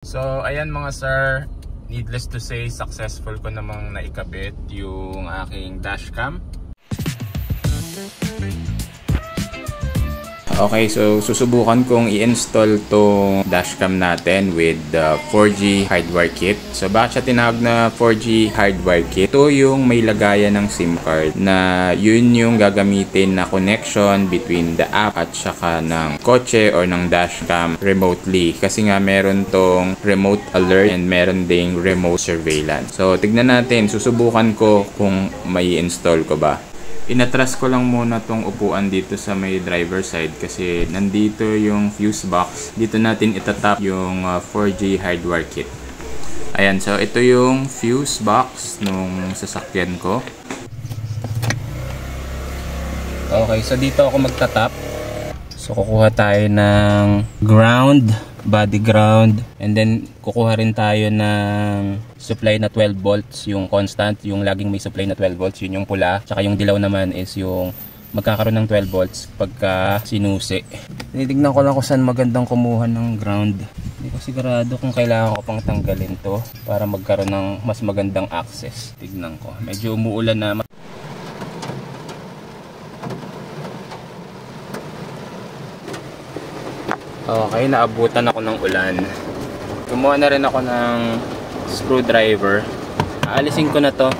So ayan mga sir, needless to say, successful ko namang naikabit yung aking dashcam. Okay, so susubukan kong i-install tong dashcam natin with the 4G hardware kit. So bakit siya tinawag na 4G hardware kit? Ito yung may lagayan ng SIM card na yun yung gagamitin na connection between the app at saka ng kotse or ng dashcam remotely. Kasi nga meron tong remote alert and meron ding remote surveillance. So tignan natin, susubukan ko kung may install ko ba. Inatras ko lang muna tong upuan dito sa may driver side kasi nandito yung fuse box. Dito natin itatap yung 4G hardware kit. Ayan, so ito yung fuse box nung sasakyan ko. Okay, so dito ako magtatap. So kukuha tayo ng ground, body ground, and then kukuha rin tayo ng supply na 12 volts, yung constant, yung laging may supply na 12 volts, yun yung pula. Tsaka yung dilaw naman is yung magkakaroon ng 12 volts pagka sinusi. Tinitignan ko lang kung saan magandang kumuha ng ground. Hindi ko sigurado kung kailangan ko pang tanggalin to para magkaroon ng mas magandang access. Tignan ko. Medyo umuulan na. Okay, naabutan ako ng ulan. Gumawa na rin ako ng screwdriver. Aalisin ko na to,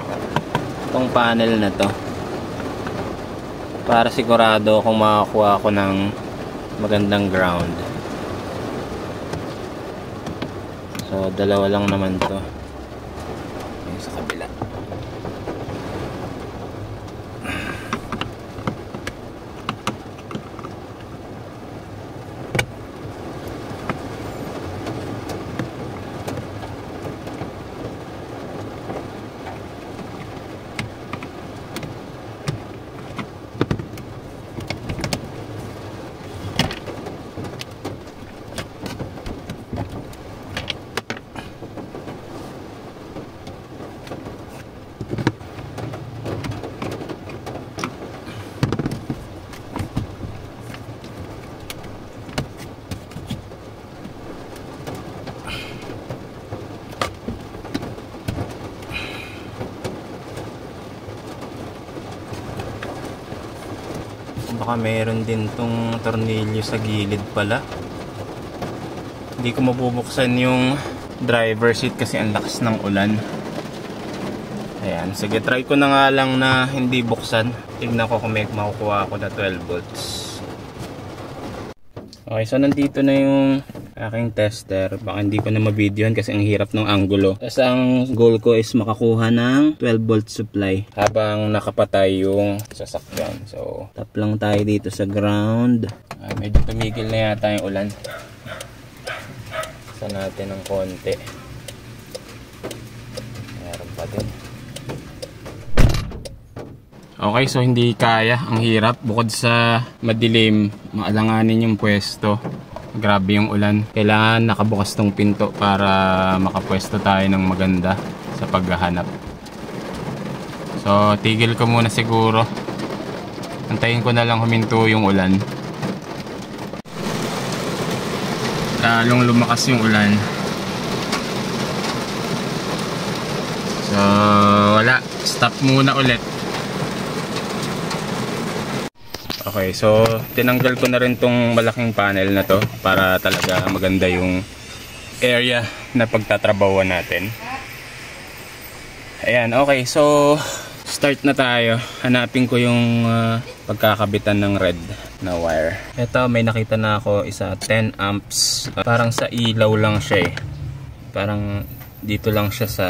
tong panel na to, para sigurado kung makakuha ako ng magandang ground. So dalawa lang naman to. Yung sa kabila. Baka meron din tong tornilyo sa gilid pala. Hindi ko mabubuksan yung driver seat kasi ang lakas ng ulan. Ayan, sige, try ko na nga lang na hindi buksan. Tignan ko kung may makukuha ako na 12 volts. Okay, so nandito na yung aking tester. Baka hindi ko na mabidyohan kasi ang hirap ng angulo. Kasi ang goal ko is makakuha ng 12 volt supply habang nakapatay yung sasakyan. So tap lang tayo dito sa ground. Medyo tumigil na yata yung ulan. Sa natin ng konti. Meron pa din. Okay, so hindi kaya. Ang hirap. Bukod sa madilim, maalanganin yung pwesto. Grabe yung ulan. Kailangan nakabukas tong pinto para makapwesto tayo ng maganda sa paghahanap. So tigil ko muna siguro. Antayin ko na lang huminto yung ulan. Lalong lumakas yung ulan. So wala. Stop muna ulit. Okay, so tinanggal ko na rin tong malaking panel na to para talaga maganda yung area na pagtatrabahuan natin. Ayan, okay, so start na tayo. Hanapin ko yung pagkakabitan ng red na wire. Ito, may nakita na ako isa 10 amps. Parang sa ilaw lang siya eh. Parang dito lang siya sa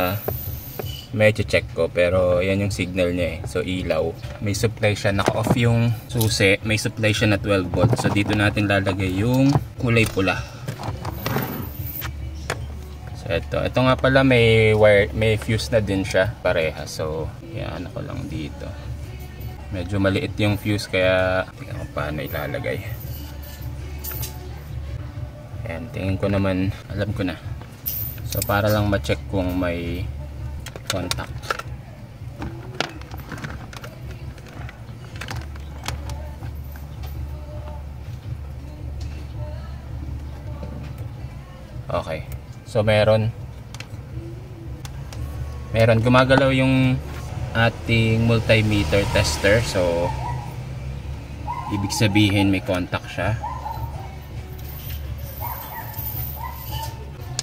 medyo check ko, pero yan yung signal niya eh. So ilaw, may supply siya, naka-off yung susi, may supply siya na 12 volt. So dito natin lalagay yung kulay pula. So ito nga pala may wire, may fuse na din siya pareha. So yan ako lang dito. Medyo maliit yung fuse kaya tingnan ko paano ilalagay. Ayan, tingin ko naman, alam ko na. So para lang ma-check kung may contact. Okay. So meron gumagalaw yung ating multimeter tester. So ibig sabihin may contact siya.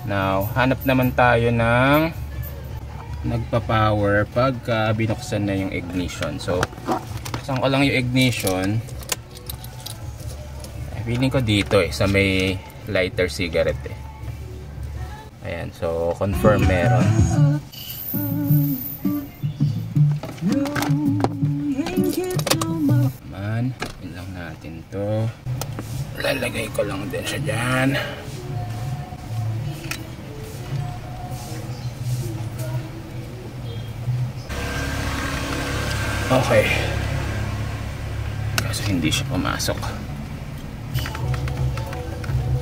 Now hanap naman tayo ng nagpa-power pagka binuksan na yung ignition. So buksan ko lang yung ignition. Feeling ko dito sa may lighter cigarette Ayan, so confirm meron. Man, yun lang natin to. Lalagay ko lang din siya dyan. Okay. Kaso hindi siya pumasok.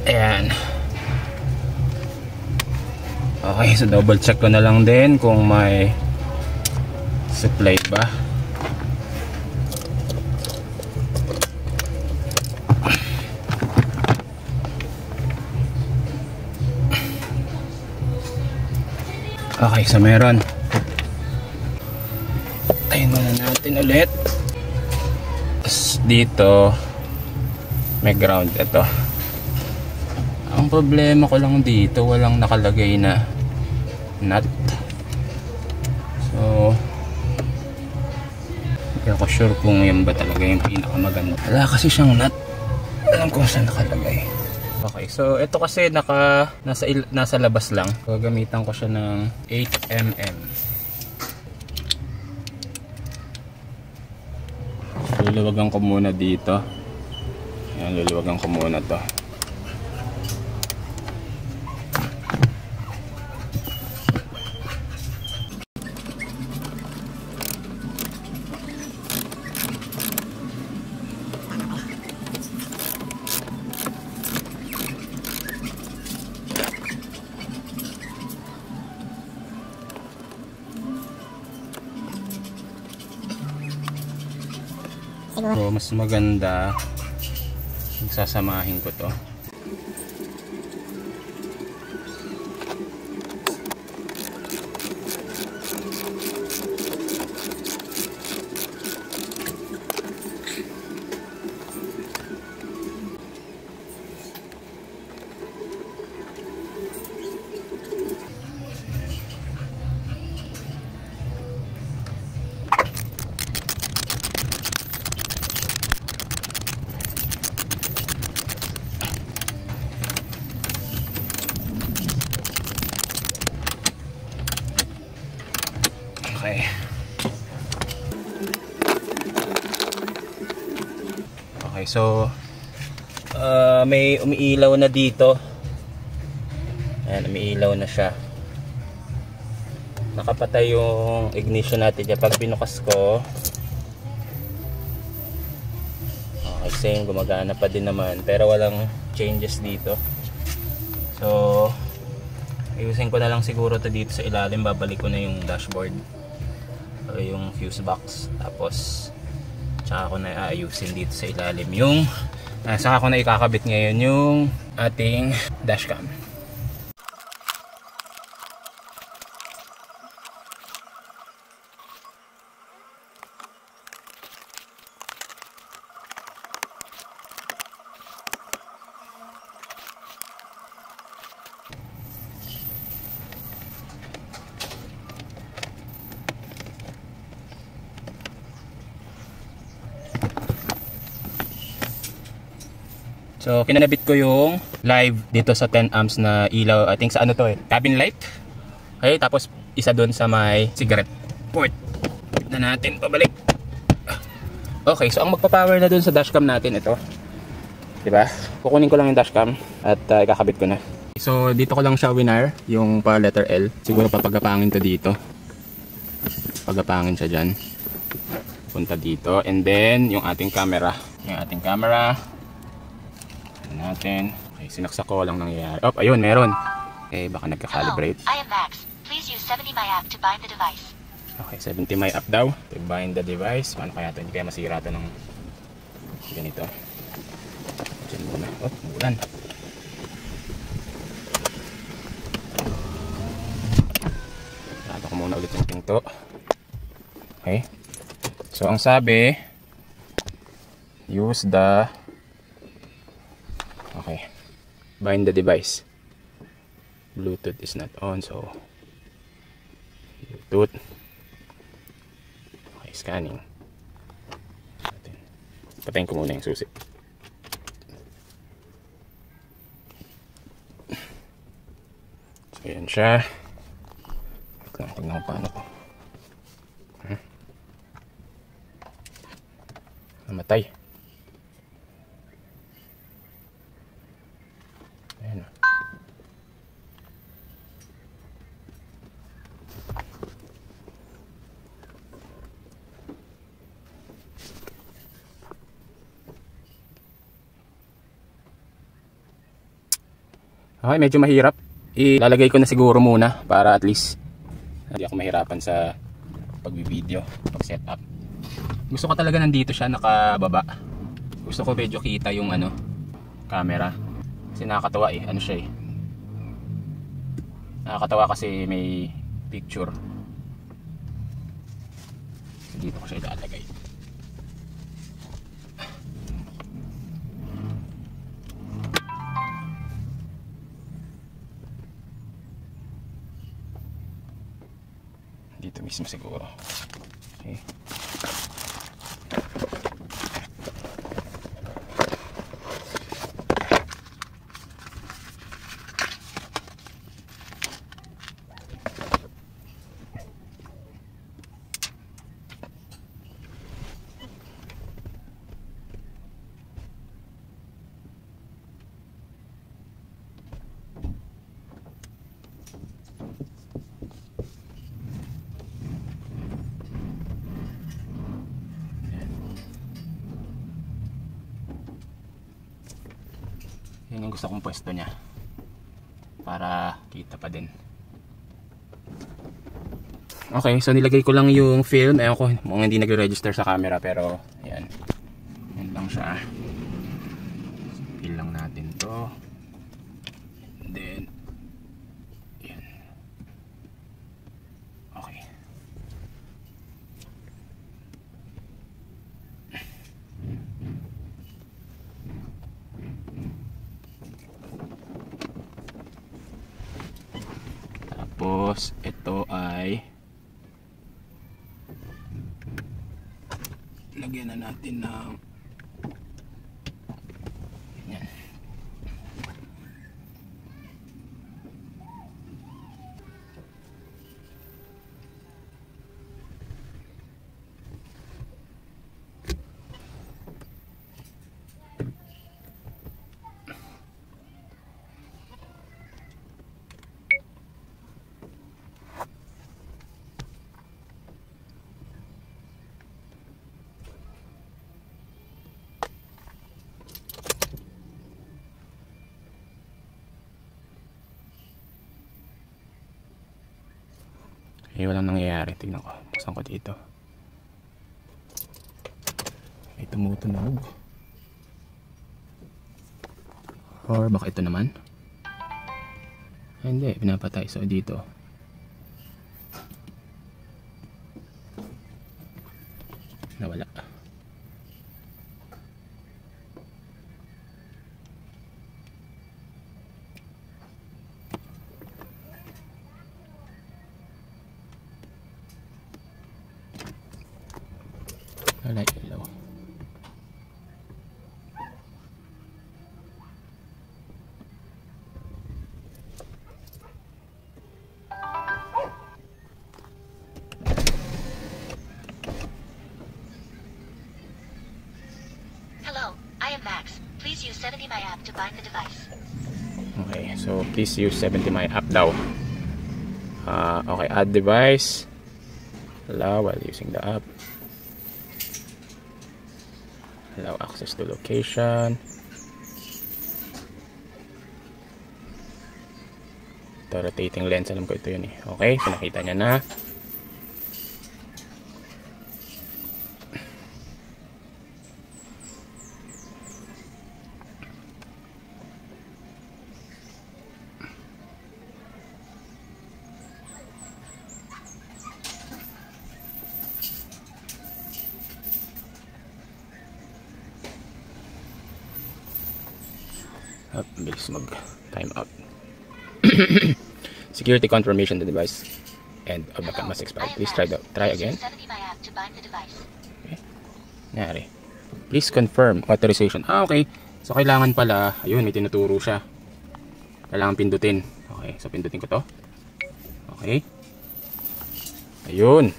Ayan. Okay, so double check ko na lang din kung may supply ba. Okay, so meron. Tayin muna natin ulit. Tapos dito may ground ito. Ang problema ko lang dito, walang nakalagay na nut. So hindi ako sure kung yan ba talaga yung pinakamaganda. Wala kasi siyang nut. Alam ko saan nakalagay. Okay, so ito kasi nasa labas lang. Gagamitan ko siya ng 8mm. Luluwagan ko muna dito. Ayan, luluwagan ko muna to. So mas maganda sasamahin ko to. Okay. Okay, so may umiilaw na dito. Ayan, umiilaw na siya. Nakapatay yung ignition natin dyan. Pag binukas ko, okay, same, gumagana pa din naman. Pero walang changes dito. So ayusin ko na lang siguro to dito sa ilalim. Babalik ko na yung dashboard, yung fuse box, tapos tsaka ko na aayusin dito sa ilalim yung saka ko na ikakabit ngayon yung ating dashcam. So kinanabit ko yung live dito sa 10 amps na ilaw, I think sa ano to cabin light. Okay, tapos isa doon sa may cigarette port. Na natin pabalik. Okay, so ang magpa-power na doon sa dashcam natin ito. 'Di ba? Kukunin ko lang yung dashcam at ikakabit ko na. So dito ko lang siya winar yung pa letter L. Siguro papagapangin to dito. Pagapangin siya diyan. Punta dito, and then yung ating camera. Yung ating camera natin. Okay, sinaksak ko, walang nangyayari. Oh, ayun, meron. Okay, baka nagka-calibrate. Hello, I am Max. Please use 70 MyApp to bind the device. Okay, 70 MyApp daw to bind the device. Paano kaya ito? Hindi kaya masira ito ng ganito. Diyan muna. Oh, umulan. muna ulit yung pinto. Okay. So ang sabi, use the bind the device. Bluetooth is not on, so Bluetooth. Okay, scanning. Patayin ko muna yung susi. So yan siya. Tingnan ko paano to. Namatay. Ayan. Okay, medyo mahirap. Ilalagay ko na siguro muna para at least hindi ako mahirapan sa pag-video, pag-setup. Gusto ko talaga nandito siya nakababa. Gusto ko medyo kita yung camera. Kasi nakakatawa ano siya nakakatawa kasi may picture. Dito ko siya ilalagay. Dito mismo siguro. Okay. Yan yung gusto kong pwesto niya para kita pa din. Okay, so nilagay ko lang yung film. Ewan ko, mukhang hindi nagre-register sa camera, pero yan. Yan lang siya. Pil lang natin to. Then yan. Okay. Tapos ito ay lagyan na natin ng yan. Walang nangyayari. Tignan ko. Buksan ko dito. May tumutunog. Or baka ito naman. Hindi. Pinapatay. So dito. Nawala. Light yellow. Hello, I am Max. Please use 70 My app to bind the device. Okay, so please use 70 My app daw. Okay, add device. Allow while using the app. Allow access to location. Ito, rotating lens. Alam ko ito yun eh. Okay, so nakita niya na. Bilis mag time out. Security confirmation the device and of backup must expire. Please try again. Okay. Nangyari. Please confirm authorization. Okay. So kailangan pala, ayun, may tinuturo siya. Kailangan pindutin. Okay, so pindutin ko to. Okay. Ayun.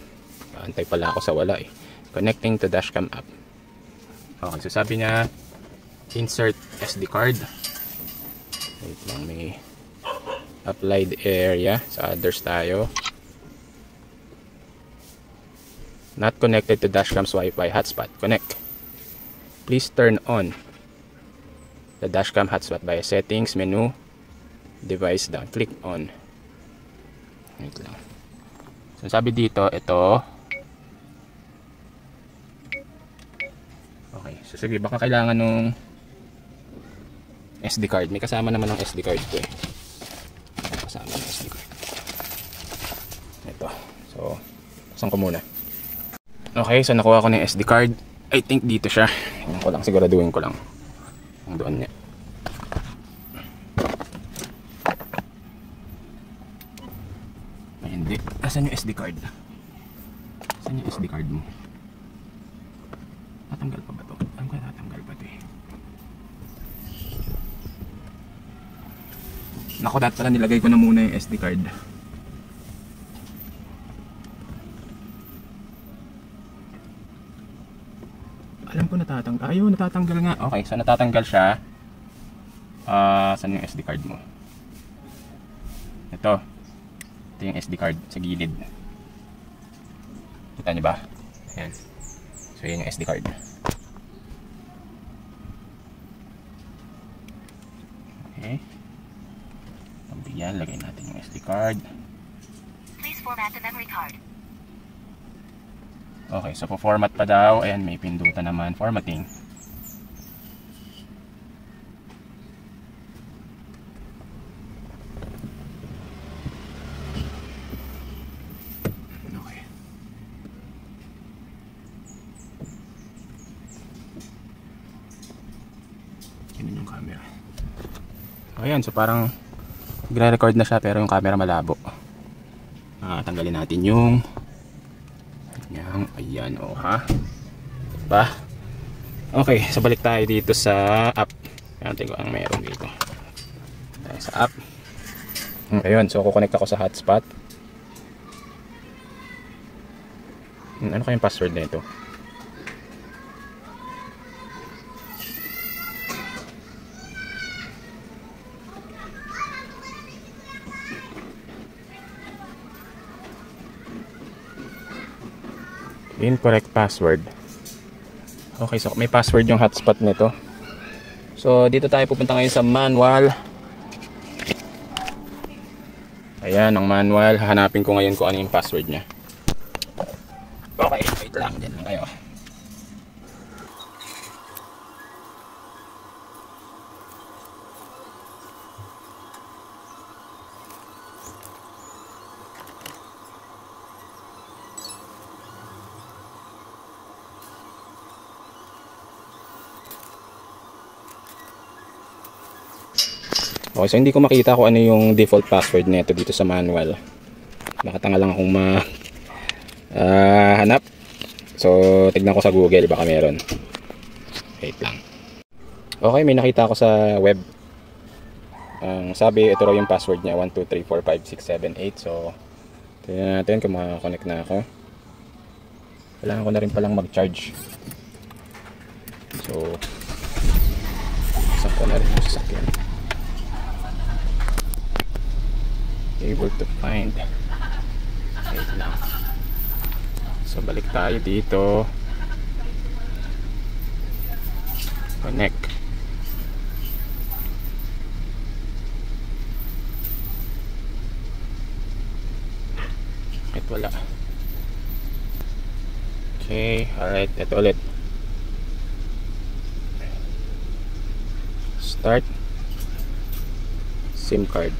Antay pala ako sa wala eh. Connecting to dashcam app. Okay, so sabi niya insert SD card. Wait lang, may applied area. Sa others tayo. Not connected to dashcam's Wi-Fi hotspot. Connect. Please turn on the dashcam hotspot via settings menu, device down. Click on. Wait lang. So sabi dito, ito. Okay, so sige, baka kailangan nung SD card. May kasama naman ng SD card ko eh. Kasama ng SD card. Ito. So, saan ko muna? Okay, so nakuha ko ng SD card. I think dito siya. Tingnan ko lang, siguraduhin ko lang. Ang doon niya. Ay, hindi. Asan yung SD card? Asan yung SD card mo? Tatanggal pa ba to? Alam ko tatanggal pa to eh. Naku, dapat pala nilagay ko na muna yung SD card. Alam ko natatanggal. Ayun, natatanggal nga. Okay, so natatanggal siya. Saan yung SD card mo? Ito. Ito yung SD card sa gilid. Kita niyo ba? Ayan. So yun yung SD card. Okay. Yan, lagay natin yung SD card. Please format the memory card. Okay, so po-format pa daw. Ayan, may pindutan naman. Formatting. Okay. Ganun yung camera. Ayan, so parang nagre-record na siya pero yung camera malabo. Tanggalin natin yung ayan, oh ha. Diba? Okay, so balik tayo dito sa app. Ayan, tingnan ko ang meron dito. Tayo sa app. Ayun, so kukonect ako sa hotspot. Ano kayong password na ito? Incorrect password. Okay, so may password yung hotspot nito. So dito tayo pupunta ngayon sa manual. Ayan ang manual. Hahanapin ko ngayon kung ano yung password niya. Okay, wait lang. Diyan lang kayo. Okay, so hindi ko makita kung ano yung default password nito dito sa manual. Nakatanga lang akong hanap. So, tignan ko sa Google, baka meron. Wait lang. Okay, may nakita ako sa web. Sabi, ito raw yung password niya, 1234567 So, tignan natin kung makakonect na ako. Kailangan ko na rin palang mag-charge. So, sakto na rin yung sasakyan. Able to find. Wait lang. So balik tayo dito. Connect. Ito wala. Okay, alright, ito ulit. Start SIM card.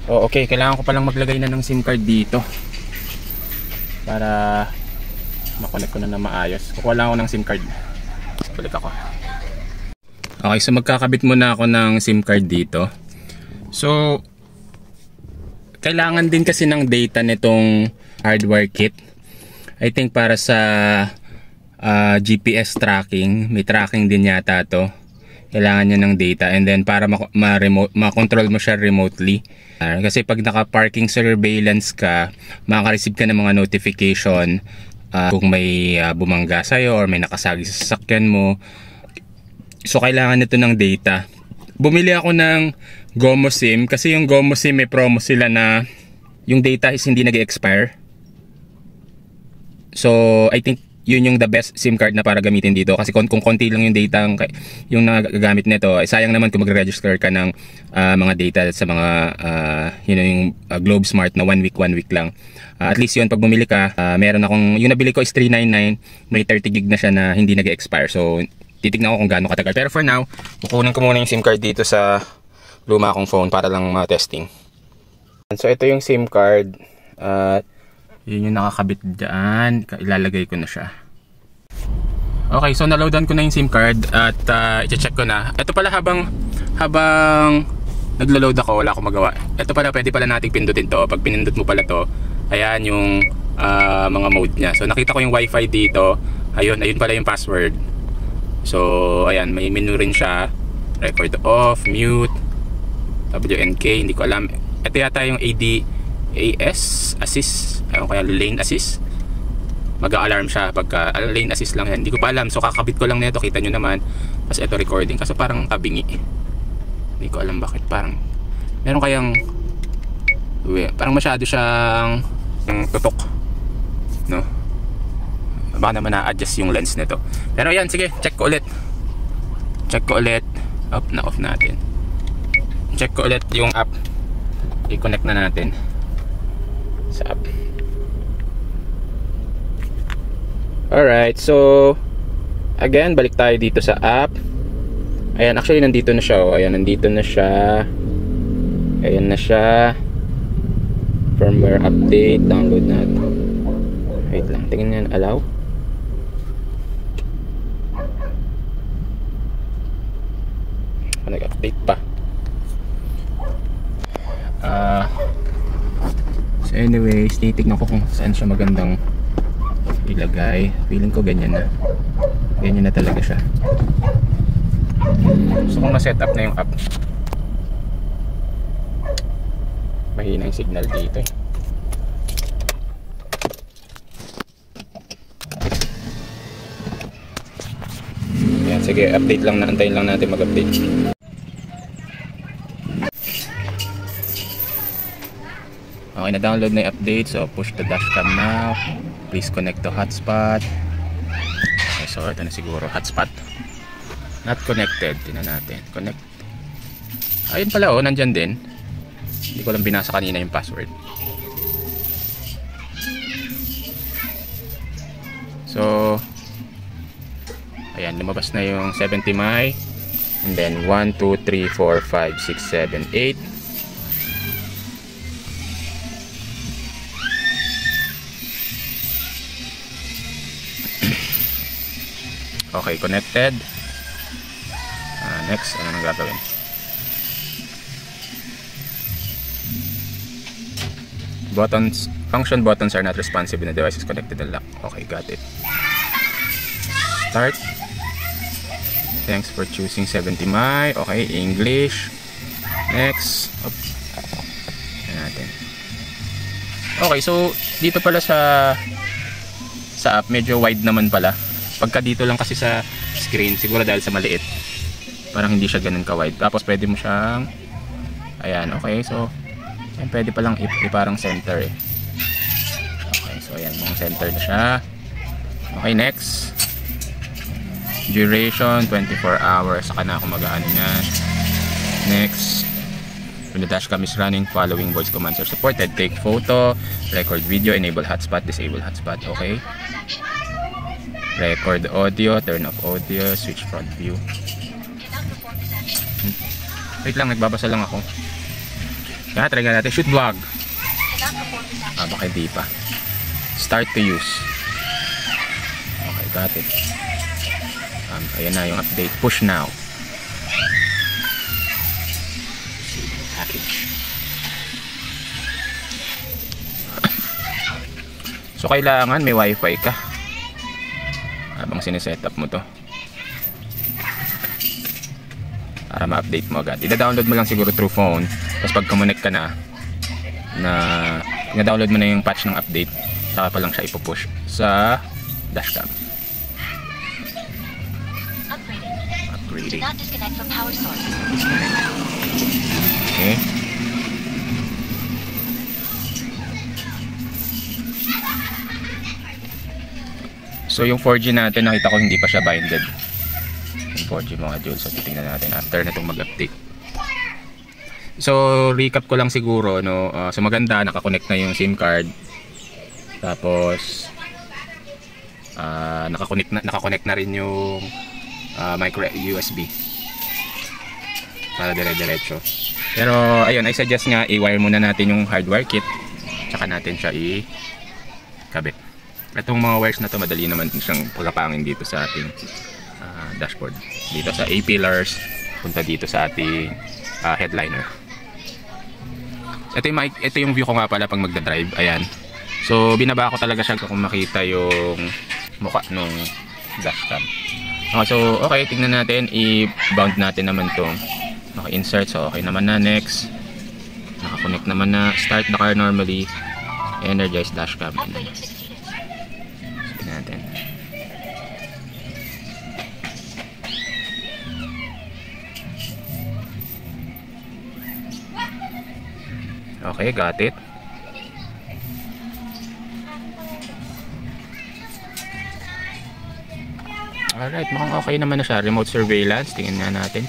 Oh, okay, kailangan ko palang maglagay na ng SIM card dito para makonect ko na maayos. Kukuha lang ako ng SIM card. balik ako. Okay, so magkakabit muna ako ng SIM card dito. So, kailangan din kasi ng data nitong hardware kit. I think para sa GPS tracking, may tracking din yata to. Kailangan niya ng data, and then para ma-control mo siya remotely. Kasi pag naka-parking surveillance ka, makaka-receive ka ng mga notification kung may bumangga sa'yo or may nakasagi sa sasakyan mo. So kailangan nito ng data. Bumili ako ng Gomo SIM kasi yung Gomo SIM may promo sila na yung data is hindi nag-expire. So I think yun yung the best SIM card na para gamitin dito, kasi kung konti lang yung data yung nagagamit nito, sayang naman kung mag-register ka ng mga data sa mga yung Globe Smart na 1 week lang. At least yun, pag bumili ka, meron akong, yung nabili ko is $399, may 30 gig na siya na hindi nag-expire. So titignan ko kung gaano katagal, pero for now kukunin ko muna yung SIM card dito sa luma kong phone para lang testing. So ito yung SIM card at yun yung nakakabit dyan. Ilalagay ko na siya. Okay, so naloadan ko na yung SIM card at i-check ko na. Ito pala habang naglo-load ako, wala akong magawa. Ito pala, pwede pala nating pindutin to. Pag pinindot mo pala to, ayan yung mga mode niya. So nakita ko yung wifi dito. Ayun pala yung password. So ayan, may menu rin siya. Record off, mute, WNK, hindi ko alam. Ito yata yung AS assist, kaya lane assist. Mag-a-alarm siya pagka lane assist lang yan. Hindi ko pa alam, so kakabit ko lang nito, kita nyo naman. Kasi ito recording, kaso parang tabingi. Hindi ko alam bakit, parang meron kayang parang masyado siyang tutok, no? Baka naman na-adjust yung lens nito. Pero yan, sige, check ko ulit. Off natin. Check ko ulit yung app. I-connect na natin sa app. Alright, so again, balik tayo dito sa app. Ayan, actually nandito na siya. Ayan, nandito na siya. Ayan na siya. Firmware update, download natin. Wait lang, tingnan nyo, allow. Nag-update pa. So anyways, titignan ko kung saan siya magandang ilagay. Feeling ko ganyan na. Ganyan na talaga siya. So kung na-set up na yung app, mahina yung signal dito eh. Yan, sige, update lang, antayin lang natin mag-update. Okay, na-download na yung update. So push the dashcam now. Please connect to hotspot. Okay, so ito na siguro, hotspot. Not connected. Tingnan natin. Connect. Ayun pala, oh, nandyan din. Hindi ko lang binasa kanina yung password. So ayan, lumabas na yung 70 my. And then 1, 2, 3, 4, 5, 6, 7, 8. Okay, connected. Next, ano nang gagawin? Function buttons are not responsive when the device is connected and locked. Okay, got it. Start. Thanks for choosing 70 my. Okay, English. Next. Ayan natin. Okay, so dito pala sa app, medyo wide naman pala. Pagka dito lang kasi sa screen, siguro dahil sa maliit, parang hindi siya ganun ka-wide. Tapos pwede mo siyang, ayan, okay, so ayan, pwede palang parang center eh. Okay, so ayan, mga center na siya. Okay, next. Duration 24 hours. Saka na ako mag-ano niyan. Next. When the dashcam is running, following voice commands are supported. Take photo, record video, enable hotspot, disable hotspot. Okay. Record audio, turn off audio, switch front view. Wait lang, nagbabasa lang ako. Kaya try nga natin, shoot vlog. Baka hindi pa. Start to use. Okay, got it. Ayan na yung update. Push now. Package. So kailangan may wifi ka habang sinesetup mo to para ma-update mo agad. I-download mo lang siguro through phone, tapos pag connect ka na i-download mo na yung patch ng update, saka pa lang siya ipupush sa dashcam. Do not disconnect from power source. Okay. So yung 4G natin, nakita ko hindi pa siya binded. Yung 4G module. So titingnan natin after na itong mag-update. So recap ko lang siguro, no. So maganda, nakakonect na yung SIM card. Tapos nakakonect na rin yung micro USB para dire-diretso. Pero ayun, I suggest nga i-wire muna natin yung hardware kit, tsaka natin siya i-kabit. Itong mga wires na to, madali naman siyang pagkapangin dito sa ating dashboard. Dito sa A-pillars, punta dito sa ating headliner. Ito yung view ko nga pala pag magdadrive. Ayan. So binaba ko talaga siya kung makita yung mukha nung dashcam. So okay, tingnan natin. I-bound natin naman tong naka-insert. So okay naman na. Next. Naka-connect naman na. Start the car normally. Energize dashcam. Natin. Okay, got it. Alright, mukhang okay naman na siya. Remote surveillance. Tingnan nga natin.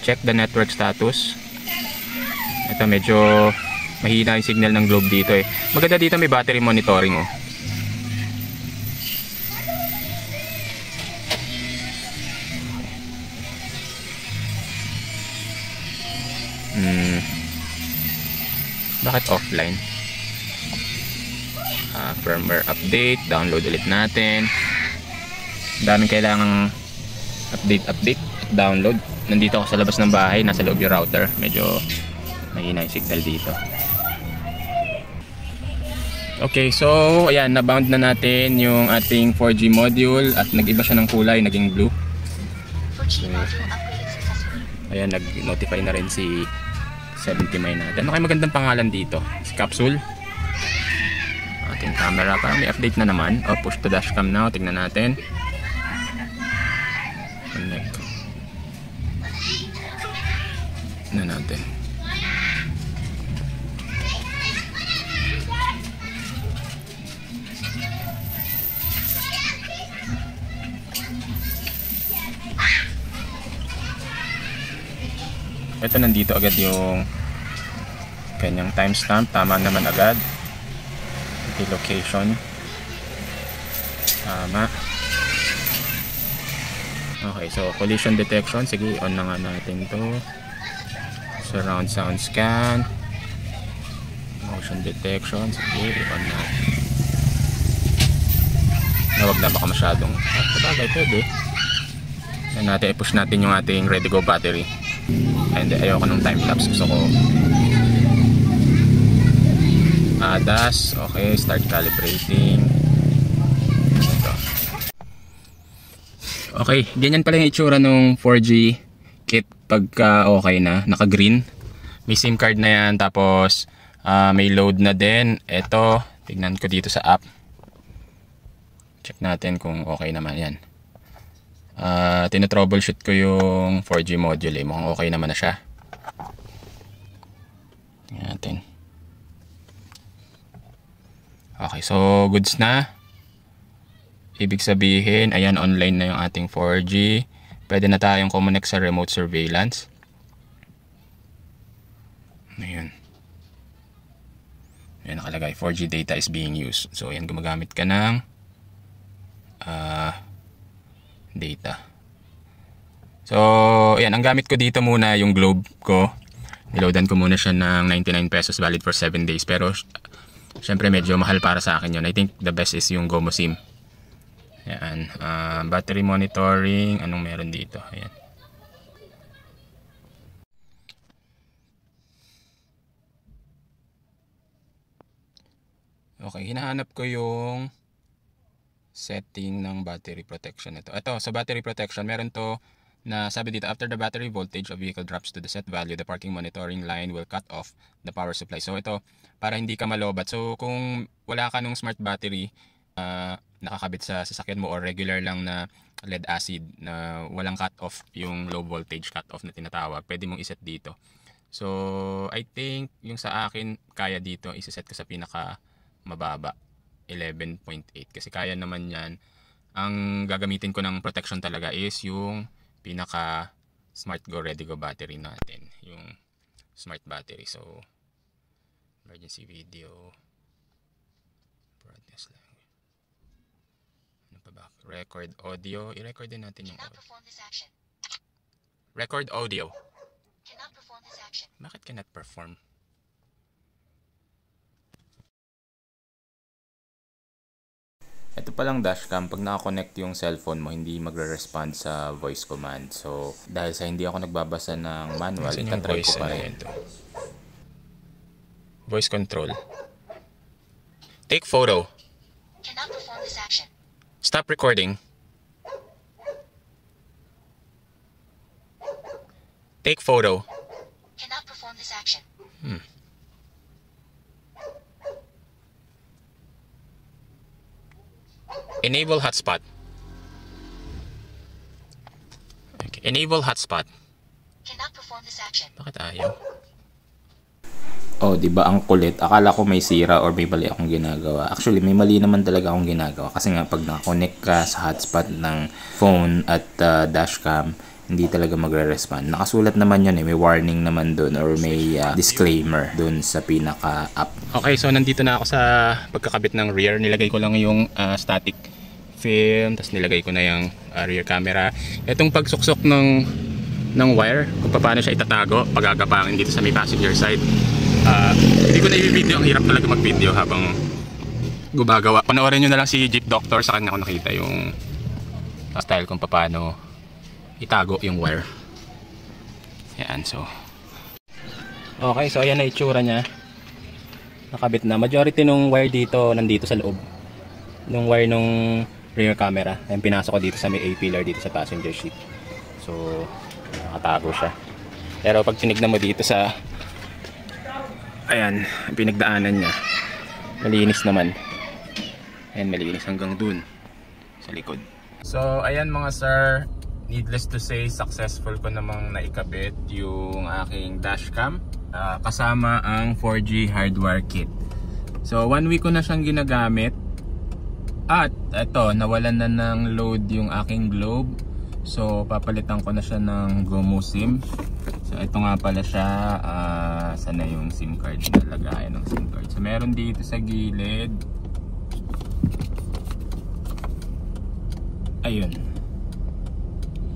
Check the network status. Ito medyo mahina yung signal ng globe dito eh. Maganda dito may battery monitoring oh. Bakit offline? Firmware update. Download ulit natin. Daming kailangang update, download. Nandito ako sa labas ng bahay, nasa loob yung router. Medyo mahina yung signal dito. Okay, so ayan, na-bound na natin yung ating 4G module at nag-iba siya ng kulay, naging blue. So, ayan, nag-notify na rin si 70 may natin. Ano kayo magandang pangalan dito? Si Capsule. Ating camera, parang may update na naman. Push to dashcam now, tingnan natin. Connect na natin. Ito, nandito agad yung kanyang timestamp. Tama naman agad. Ito location. Tama. Okay, so collision detection. Sige, on na nga natin to. Surround sound scan. Motion detection. Sige, on na. Huwag na, baka masyadong sabagay, pwede. Yan natin, i-push natin yung ating ready go battery. And ayoko ng time lapse, gusto ko ADAS. Okay, start calibrating. Ito. Okay, ganyan pala yung itsura ng 4G kit pagka okay na, naka green. May SIM card na yan, tapos may load na din. Ito, tignan ko dito sa app, check natin kung okay naman yan. Tinatroubleshoot ko yung 4G module eh. Mukhang okay naman na siya. Tingnan natin. Okay, so goods na. Ibig sabihin, ayan, online na yung ating 4G. Pwede na tayong connect sa remote surveillance. Ayan. Ayan nakalagay, 4G data is being used. So ayan, gumagamit ka ng data. So ayan, ang gamit ko dito muna yung Globe ko. Niloadan ko muna siya ng 99 pesos, valid for 7 days. Pero syempre medyo mahal para sa akin yun. I think the best is yung GoMo SIM. Ayan, battery monitoring, anong meron dito? Ayan. Okay, hinahanap ko yung setting ng battery protection nito. Ito, sa battery protection, meron to na sabi dito, after the battery voltage of vehicle drops to the set value, the parking monitoring line will cut off the power supply. So ito, para hindi ka malobat. So kung wala ka nung smart battery, nakakabit sa sasakyan mo or regular lang na lead acid na walang cut off, yung low voltage cut off na tinatawag, pwede mong iset dito. So I think yung sa akin kaya dito iset ko sa pinaka mababa, 11.8, kasi kaya naman yan. Ang gagamitin ko ng protection talaga is yung pinaka Smart Go Ready Go battery natin, yung smart battery. So emergency video, broadcast lang, ano pa ba, record audio, i-record din natin yung audio. Record audio. Bakit cannot perform? Ito palang dashcam, pag nakakonect yung cellphone mo, hindi magre-respond sa voice command. So, dahil sa hindi ako nagbabasa ng manual, itatry ko pa rin. Voice control. Take photo. Cannot perform this action. Stop recording. Take photo. Cannot perform this action. Enable hotspot. Okay. Enable hotspot. Cannot perform this action. Bakit ayaw? Oh, di ba ang kulit? Akala ko may sira or may mali akong ginagawa. Actually, may mali naman talaga akong ginagawa. Kasi nga, pag nakakonect ka sa hotspot ng phone at dashcam, hindi talaga magre-respond. Nakasulat naman yun eh. May warning naman dun or may disclaimer dun sa pinaka-app. Okay, so nandito na ako sa pagkakabit ng rear. Nilagay ko lang yung static film, tapos nilagay ko na yung rear camera. Itong pagsuksok ng wire, kung paano siya itatago, pagagapangin dito sa may passenger side. Hindi ko na i-video. Ang hirap talaga mag-video habang gumagawa. Panoorin nyo na lang si Jeep Doctor, sa kanya ko nakita yung style kung paano itago yung wire. Ayan, so okay, so ayan na itsura nya. Nakabit na. Majority nung wire dito nandito sa loob nung wire nung rear camera. Ayan, pinasok ko dito sa may A-pillar dito sa passenger seat. So nakatago siya. Pero pag tinignan mo dito sa ayan, pinagdaanan nya, malinis naman. Ayan, malinis hanggang dun sa likod. So ayan mga sir, needless to say, successful ko namang naikabit yung aking dashcam kasama ang 4G hardware kit. So 1 week ko na siyang ginagamit at eto, nawalan na ng load yung aking globe. So papalitan ko na siya ng Gomo SIM. So ito nga pala siya, sana yung SIM card na lagayan ng SIM card. So meron dito sa gilid, ayun.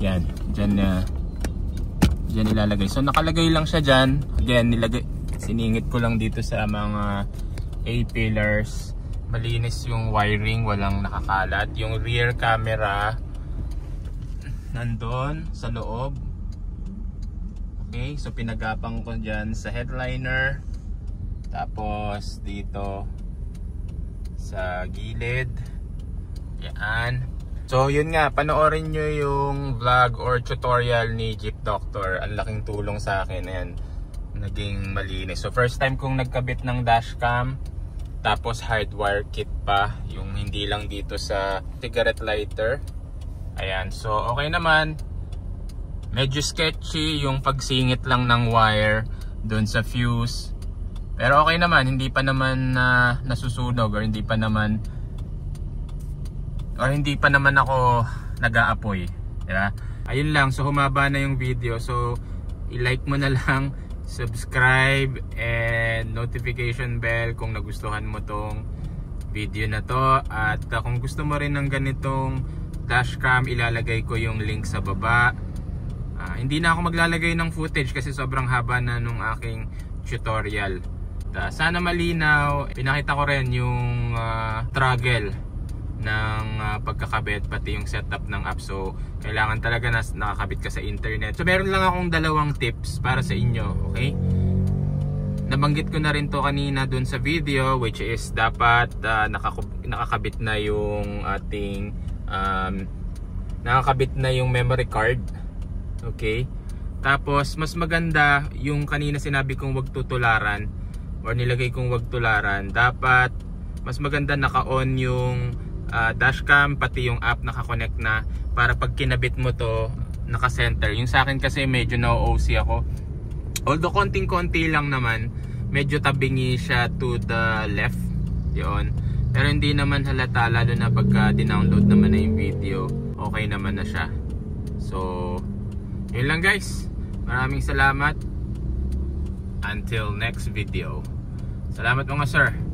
Yan, dyan ilalagay. So nakalagay lang siya dyan. Again, siningit ko lang dito sa mga A-pillars. Malinis yung wiring, walang nakakalat. Yung rear camera nandun sa loob. Okay, so pinagapang ko dyan sa headliner. Tapos dito sa gilid. Yan. So yun nga, panoorin nyo yung vlog or tutorial ni Jeep Doctor. Ang laking tulong sa akin. Ayan, naging malinis. So first time kong nagkabit ng dashcam, tapos hardwire kit pa, yung hindi lang dito sa cigarette lighter. Ayan, so okay naman. Medyo sketchy yung pagsingit lang ng wire dun sa fuse, pero okay naman. Hindi pa naman nasusunog or hindi pa naman ako nag-aapoy, diba? Ayun lang, so humaba na yung video. So i-like mo na lang, subscribe and notification bell kung nagustuhan mo tong video na to. At kung gusto mo rin ng ganitong dashcam, ilalagay ko yung link sa baba. Hindi na ako maglalagay ng footage kasi sobrang haba na nung aking tutorial. Sana malinaw. Pinakita ko rin yung struggle ng pagkakabit pati yung setup ng app. So kailangan talaga na nakakabit ka sa internet. So meron lang akong dalawang tips para sa inyo, okay? Nabanggit ko na rin to kanina dun sa video, which is dapat nakakabit na yung ating nakakabit na yung memory card, okay? Tapos mas maganda yung kanina sinabi kong wag tutularan or nilagay kong wag tularan. Dapat mas maganda naka-on yung dashcam pati yung app naka-connect na, para pag kinabit mo to naka-center. Yung sa akin kasi medyo na-OC ako. Although konting-konti lang naman, medyo tabingi siya to the left, yun. Pero hindi naman halata, lalo na pagka dinownload naman na yung video, okay naman na siya. So, yun lang guys. Maraming salamat. Until next video. Salamat mga sir.